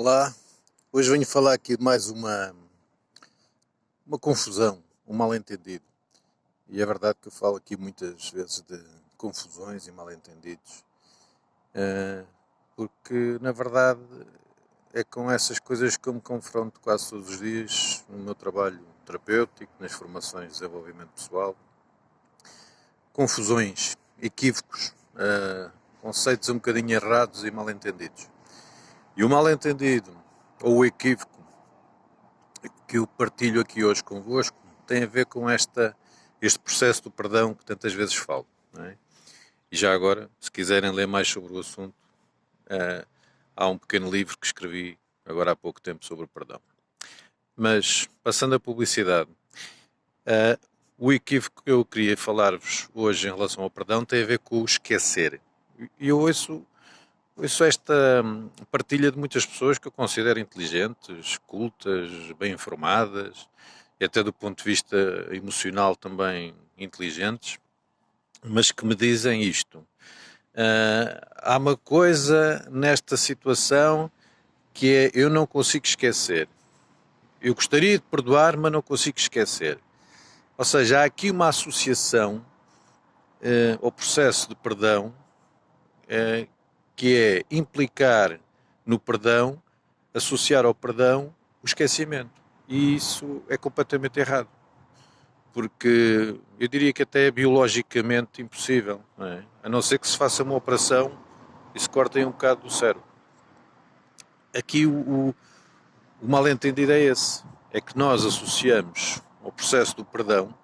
Olá, hoje venho falar aqui de mais uma confusão, um mal-entendido. E é verdade que eu falo aqui muitas vezes de confusões e mal-entendidos, porque na verdade é com essas coisas que eu me confronto quase todos os dias no meu trabalho terapêutico, nas formações de desenvolvimento pessoal. Confusões, equívocos, conceitos um bocadinho errados e mal-entendidos. E o mal-entendido, ou o equívoco, que eu partilho aqui hoje convosco, tem a ver com este processo do perdão que tantas vezes falo. Não é? E já agora, se quiserem ler mais sobre o assunto, há um pequeno livro que escrevi agora há pouco tempo sobre o perdão. Mas, passando a publicidade, o equívoco que eu queria falar-vos hoje em relação ao perdão tem a ver com o esquecer. E eu ouço esta partilha de muitas pessoas que eu considero inteligentes, cultas, bem informadas e até do ponto de vista emocional também inteligentes, mas que me dizem isto. Há uma coisa nesta situação que é: eu não consigo esquecer. Eu gostaria de perdoar, mas não consigo esquecer. Ou seja, há aqui uma associação ao processo de perdão que é implicar no perdão, associar ao perdão o esquecimento. E isso é completamente errado. Porque eu diria que até é biologicamente impossível. Não é? A não ser que se faça uma operação e se cortem um bocado do cérebro. Aqui o mal-entendido é esse. É que nós associamos ao processo do perdão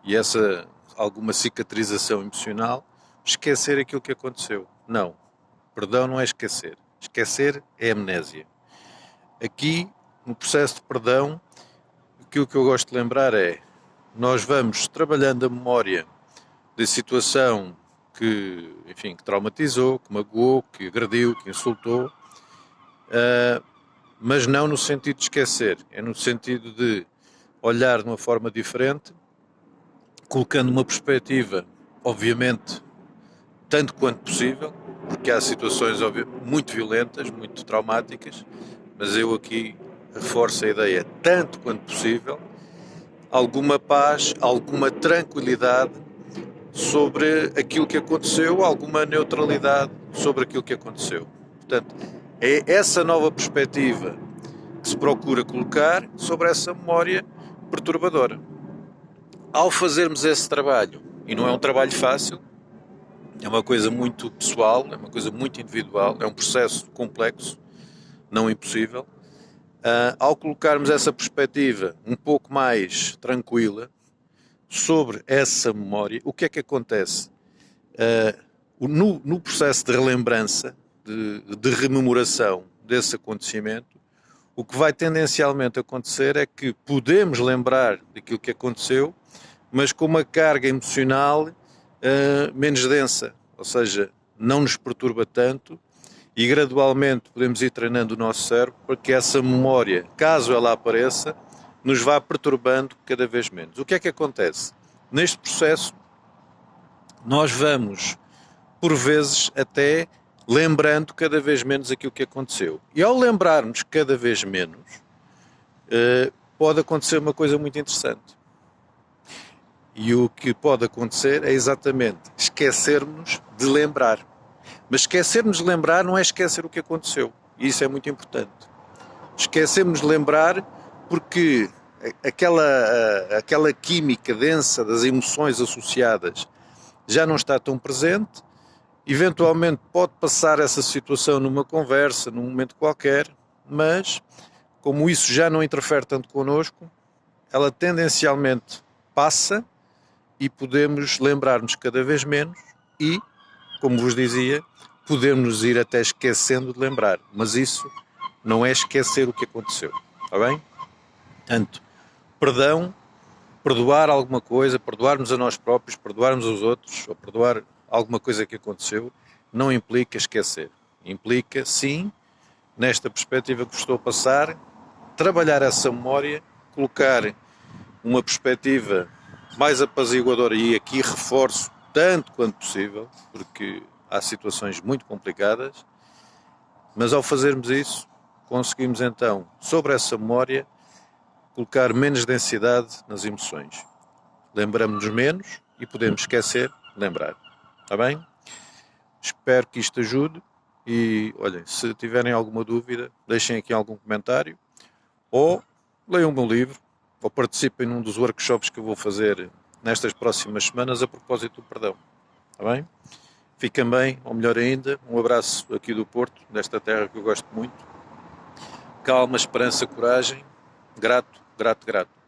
e alguma cicatrização emocional, esquecer aquilo que aconteceu. Não. Perdão não é esquecer. Esquecer é amnésia. Aqui, no processo de perdão, aquilo que eu gosto de lembrar é: nós vamos trabalhando a memória da situação que traumatizou, que magoou, que agrediu, que insultou, mas não no sentido de esquecer. É no sentido de olhar de uma forma diferente, colocando uma perspectiva, obviamente, tanto quanto possível, porque há situações muito violentas, muito traumáticas, mas eu aqui reforço a ideia, tanto quanto possível, alguma paz, alguma tranquilidade sobre aquilo que aconteceu, alguma neutralidade sobre aquilo que aconteceu. Portanto, é essa nova perspectiva que se procura colocar sobre essa memória perturbadora. Ao fazermos esse trabalho, e não é um trabalho fácil, é uma coisa muito pessoal, é uma coisa muito individual, é um processo complexo, não impossível. Ao colocarmos essa perspectiva um pouco mais tranquila sobre essa memória, o que é que acontece? No processo de relembrança, de rememoração desse acontecimento, o que vai tendencialmente acontecer é que podemos lembrar daquilo que aconteceu, mas com uma carga emocional menos densa, ou seja, não nos perturba tanto, e gradualmente podemos ir treinando o nosso cérebro para que essa memória, caso ela apareça, nos vá perturbando cada vez menos. O que é que acontece? Neste processo, nós vamos, por vezes, até lembrando cada vez menos aquilo que aconteceu. E ao lembrarmos cada vez menos, pode acontecer uma coisa muito interessante. E o que pode acontecer é exatamente esquecermos de lembrar. Mas esquecermos de lembrar não é esquecer o que aconteceu. E isso é muito importante. Esquecermos de lembrar porque aquela química densa das emoções associadas já não está tão presente. Eventualmente pode passar essa situação numa conversa, num momento qualquer, mas como isso já não interfere tanto connosco, ela tendencialmente passa e podemos lembrar-nos cada vez menos e, como vos dizia, podemos ir até esquecendo de lembrar. Mas isso não é esquecer o que aconteceu. Está bem? Portanto, perdão, perdoar alguma coisa, perdoarmos a nós próprios, perdoarmos aos outros, ou perdoar alguma coisa que aconteceu, não implica esquecer. Implica, sim, nesta perspectiva que vos estou a passar, trabalhar essa memória, colocar uma perspectiva mais apaziguadora, e aqui reforço tanto quanto possível, porque há situações muito complicadas, mas ao fazermos isso, conseguimos então, sobre essa memória, colocar menos densidade nas emoções. Lembramos-nos menos e podemos esquecer, lembrar. Está bem? Espero que isto ajude e, olhem, se tiverem alguma dúvida, deixem aqui algum comentário ou leiam o meu livro ou participem num dos workshops que eu vou fazer nestas próximas semanas a propósito do perdão. Está bem? Fiquem bem, ou melhor ainda, um abraço aqui do Porto, desta terra que eu gosto muito. Calma, esperança, coragem. Grato, grato, grato.